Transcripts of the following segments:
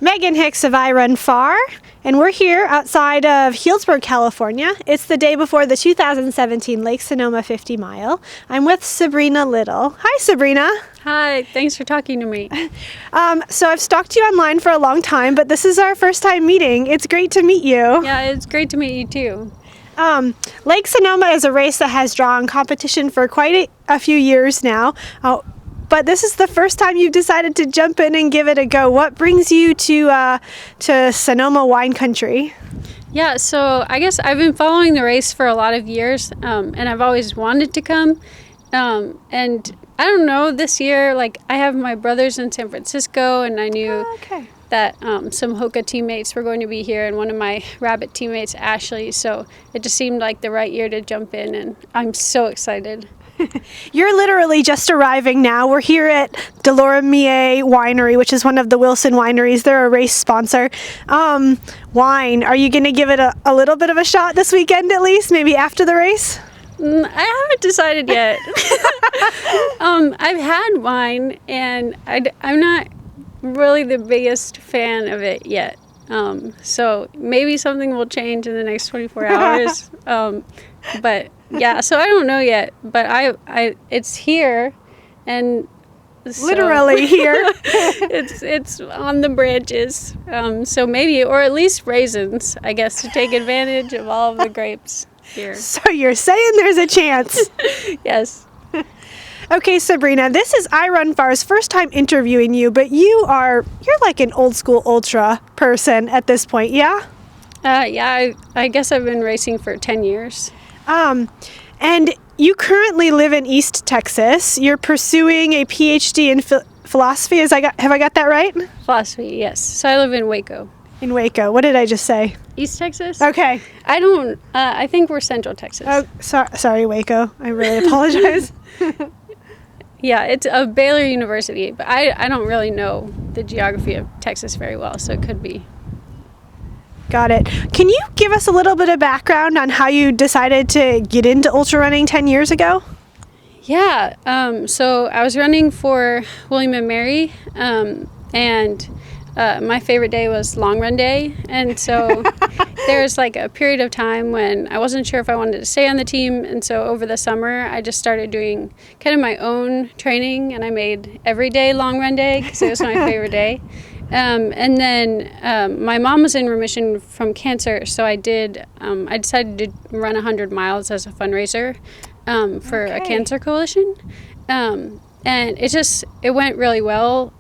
Megan Hicks of I Run Far, and we're here outside of Healdsburg, California. It's the day before the 2017 Lake Sonoma 50 mile. I'm with Sabrina Little. Hi, Sabrina. Hi, thanks for talking to me. So I've stalked you online for a long time, but this is our first time meeting. It's great to meet you. Yeah, it's great to meet you too. Lake Sonoma is a race that has drawn competition for quite a few years now. But this is the first time you've decided to jump in and give it a go. What brings you to Sonoma wine country? Yeah, so I guess I've been following the race for a lot of years, and I've always wanted to come. And I don't know, this year, I have my brothers in San Francisco, and I knew that some Hoka teammates were going to be here, and one of my Rabbit teammates, Ashley. So it just seemed like the right year to jump in, and I'm so excited. You're literally just arriving now. We're here at Delormier Winery, which is one of the Wilson wineries. They're a race sponsor. Wine, are you going to give it a little bit of a shot this weekend at least, maybe after the race? I haven't decided yet. I've had wine, and I'm not really the biggest fan of it yet. So maybe something will change in the next 24 hours. But yeah, so I don't know yet, but I it's here, and so literally here. it's on the branches. So maybe, or at least raisins, I guess, to take advantage of all of the grapes here. So you're saying there's a chance? Yes. Okay, Sabrina, this is I Run Far's first time interviewing you, but you're like an old school ultra person at this point, yeah? Yeah, I guess I've been racing for 10 years. And you currently live in East Texas. You're pursuing a PhD in philosophy. Have I got that right? Philosophy, yes. So I live in Waco. In Waco. What did I just say? East Texas? Okay. I think we're Central Texas. Oh, sorry, Waco. I really apologize. Yeah, it's a Baylor University, but I don't really know the geography of Texas very well, so it could be. Got it. Can you give us a little bit of background on how you decided to get into ultra running 10 years ago? Yeah, so I was running for William & Mary, and my favorite day was long run day, and so there was a period of time when I wasn't sure if I wanted to stay on the team, and so over the summer I just started doing kind of my own training, and I made every day long run day because it was my favorite day. And then my mom was in remission from cancer, so I decided to run 100 miles as a fundraiser for a cancer coalition, and it went really well.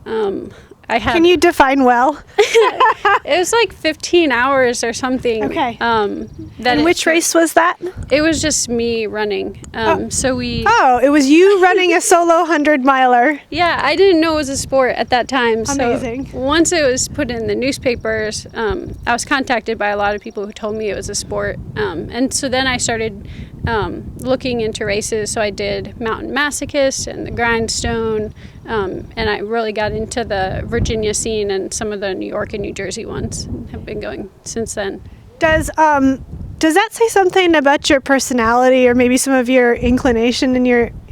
Can you define well? It was 15 hours or something. Okay. And which race was that? It was just me running. It was you running a solo 100-miler. Yeah, I didn't know it was a sport at that time. Amazing. So once it was put in the newspapers, I was contacted by a lot of people who told me it was a sport. And so then I started looking into races. So I did Mountain Masochist and the Grindstone, and I really got into the Virginia scene and some of the New York and New Jersey ones, and have been going since then. Does that say something about your personality or maybe some of your inclination in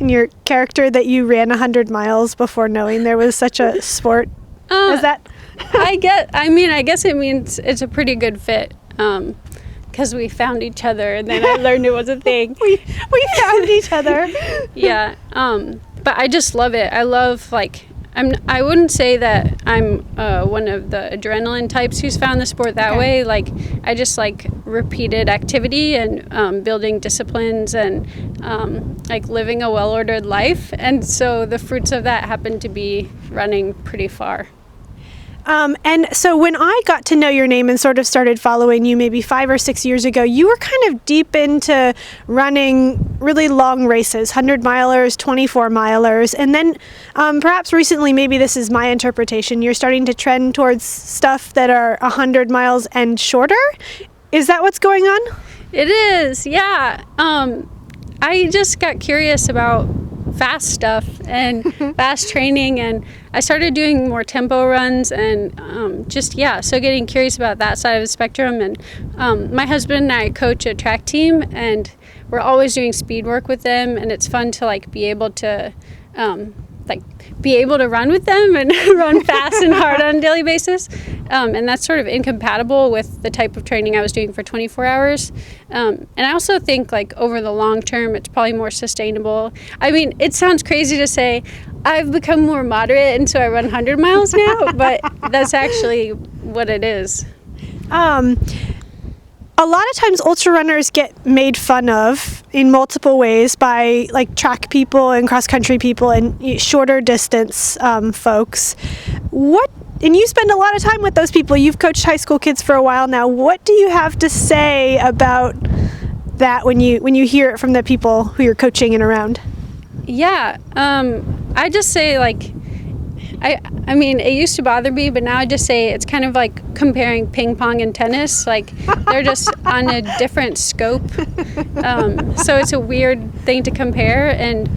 your character that you ran 100 miles before knowing there was such a sport as that? I guess it means it's a pretty good fit. Because we found each other, and then I learned it was a thing. we found each other. Yeah, but I just love it. I love I wouldn't say that I'm one of the adrenaline types who's found the sport that way. I just like repeated activity and building disciplines and living a well-ordered life. And so the fruits of that happen to be running pretty far. And so when I got to know your name and sort of started following you maybe 5 or 6 years ago, you were kind of deep into running really long races, 100-milers, 24-milers. And then perhaps recently, maybe this is my interpretation, you're starting to trend towards stuff that are 100 miles and shorter. Is that what's going on? It is, yeah. I just got curious about fast stuff and fast training, and I started doing more tempo runs and so getting curious about that side of the spectrum. And my husband and I coach a track team, and we're always doing speed work with them, and it's fun to be able to like be able to run with them and run fast and hard on a daily basis. And that's sort of incompatible with the type of training I was doing for 24 hours. And I also think like over the long term, it's probably more sustainable. I mean, it sounds crazy to say I've become more moderate and so I run 100 miles now, but that's actually what it is. A lot of times ultra runners get made fun of in multiple ways by like track people and cross country people and shorter distance folks. And you spend a lot of time with those people. You've coached high school kids for a while now. What do you have to say about that when you hear it from the people who you're coaching and around? Yeah, I just say like, I mean, it used to bother me, but now I just say it's kind of like comparing ping pong and tennis. Like, they're just on a different scope. So it's a weird thing to compare. And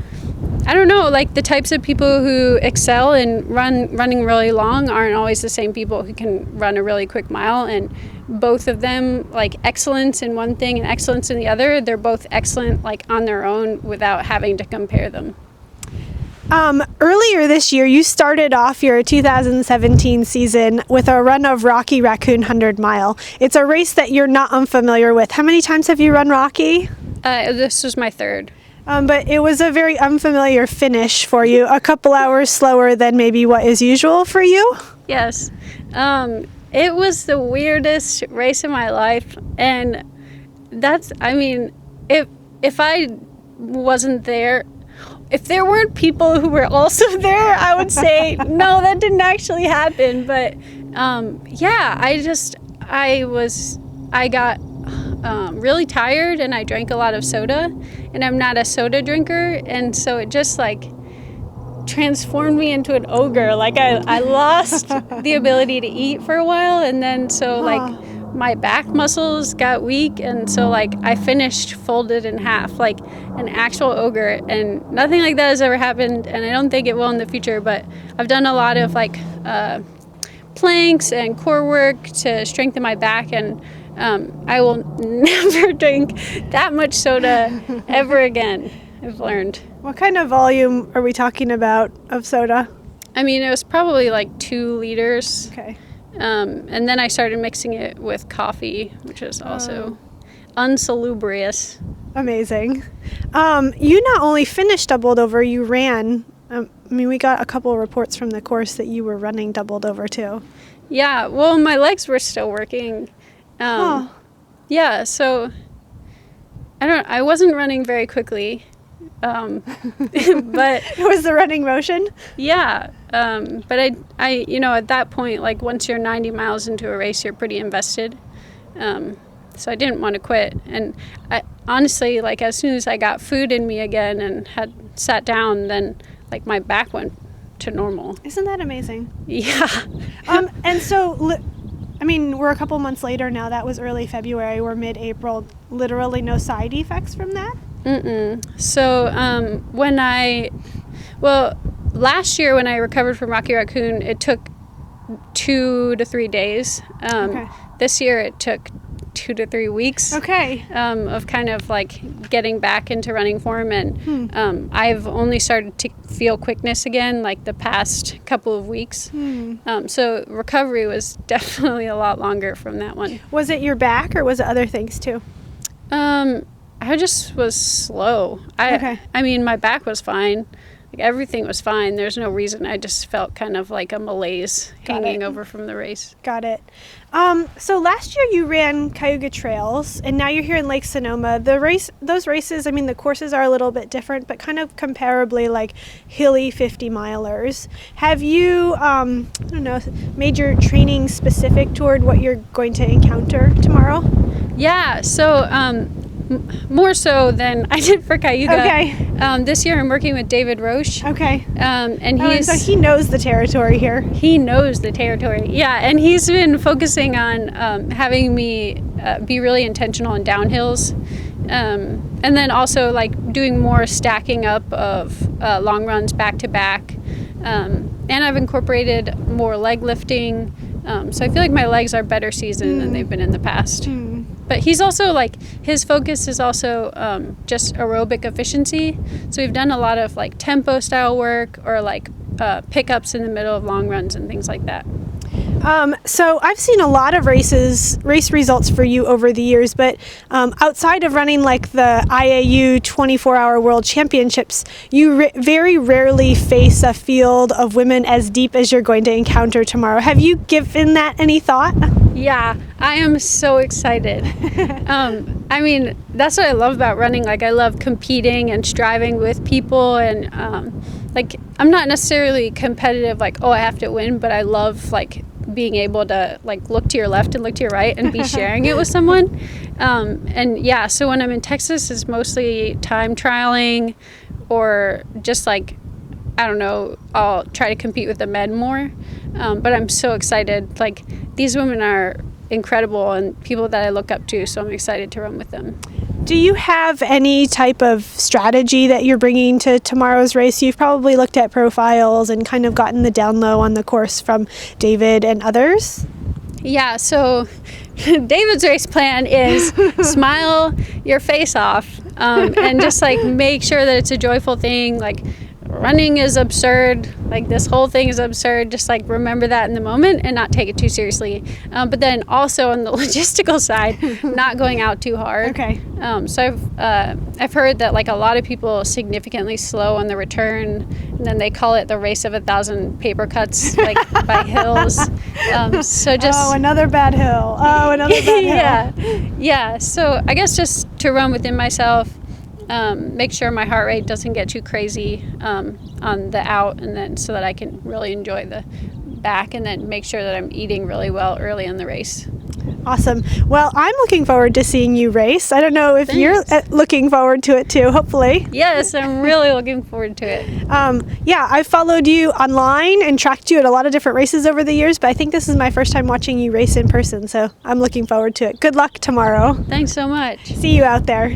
I don't know, like the types of people who excel in running really long aren't always the same people who can run a really quick mile. And both of them, like excellence in one thing and excellence in the other, they're both excellent like on their own without having to compare them. Earlier this year, you started off your 2017 season with a run of Rocky Raccoon 100 Mile. It's a race that you're not unfamiliar with. How many times have you run Rocky? This was my third. But it was a very unfamiliar finish for you, a couple hours slower than maybe what is usual for you? Yes. It was the weirdest race of my life. And that's, I mean, if I wasn't there, if there weren't people who were also there, I would say, no, that didn't actually happen. But yeah, I got really tired and I drank a lot of soda, and I'm not a soda drinker. And so it just like transformed me into an ogre. Like I lost the ability to eat for a while. And then so like my back muscles got weak, and so like I finished folded in half like an actual ogre, and nothing like that has ever happened, and I don't think it will in the future. But I've done a lot of like planks and core work to strengthen my back, and I will never drink that much soda ever again, I've learned. What kind of volume are we talking about of soda? I mean, it was probably like 2 liters. Okay. And then I started mixing it with coffee, which is also unsalubrious. Amazing. You not only finished doubled over, you ran. I mean, we got a couple of reports from the course that you were running doubled over too. Yeah, well, my legs were still working. Yeah, so I wasn't running very quickly. But it was the running motion. Yeah. But I, you know, at that point, like once you're 90 miles into a race, you're pretty invested. So I didn't want to quit. And I honestly, like as soon as I got food in me again and had sat down, then like my back went to normal. Isn't that amazing? Yeah. And so, I mean, we're a couple months later now. That was early February. We're mid-April. Literally no side effects from that? So last year when I recovered from Rocky Raccoon, it took 2 to 3 days. Okay. This year it took 2 to 3 weeks. Okay. Of kind of like getting back into running form, and I've only started to feel quickness again like the past couple of weeks. So recovery was definitely a lot longer from that one. Was it your back or was it other things too? I just was slow. Okay. I mean, my back was fine. Like, everything was fine. There's no reason. I just felt kind of like a malaise hanging over from the race. Got it. So last year you ran Cayuga Trails, and now you're here in Lake Sonoma. Those races, I mean, the courses are a little bit different, but kind of comparably like hilly 50-milers. Have you, made your training specific toward what you're going to encounter tomorrow? Yeah. So, more so than I did for Cayuga. Okay. This year I'm working with David Roche. Okay. And so he knows the territory here. He knows the territory. Yeah, and he's been focusing on having me be really intentional in downhills. And then also like doing more stacking up of long runs back to back. And I've incorporated more leg lifting. So I feel like my legs are better seasoned than they've been in the past. But he's also like, his focus is also just aerobic efficiency. So we've done a lot of like tempo style work, or like pickups in the middle of long runs and things like that. So I've seen a lot of race results for you over the years, but outside of running like the IAU 24-hour World Championships, you very rarely face a field of women as deep as you're going to encounter tomorrow. Have you given that any thought? Yeah, I am so excited. I mean, that's what I love about running. Like, I love competing and striving with people, and like, I'm not necessarily competitive, like, oh, I have to win, but I love like being able to like look to your left and look to your right and be sharing it with someone. And yeah, so when I'm in Texas, it's mostly time trialing, or just like, I don't know, I'll try to compete with the men more. But I'm so excited. Like, these women are incredible and people that I look up to, so I'm excited to run with them. Do you have any type of strategy that you're bringing to tomorrow's race? You've probably looked at profiles and kind of gotten the down low on the course from David and others. Yeah, so David's race plan is smile your face off, and just like make sure that it's a joyful thing. Like, running is absurd, like this whole thing is absurd, just like remember that in the moment and not take it too seriously, but then also on the logistical side, not going out too hard. Okay. So I've heard that like a lot of people significantly slow on the return, and then they call it the race of 1,000 paper cuts, like by hills. So just another bad hill. Another bad hill. yeah, so I guess just to run within myself, make sure my heart rate doesn't get too crazy on the out, and then so that I can really enjoy the back, and then make sure that I'm eating really well early in the race. Awesome. Well, I'm looking forward to seeing you race. I don't know if you're looking forward to it too, hopefully. Yes, I'm really looking forward to it. Yeah, I've followed you online and tracked you at a lot of different races over the years, but I think this is my first time watching you race in person, so I'm looking forward to it. Good luck tomorrow. Thanks so much. See you out there.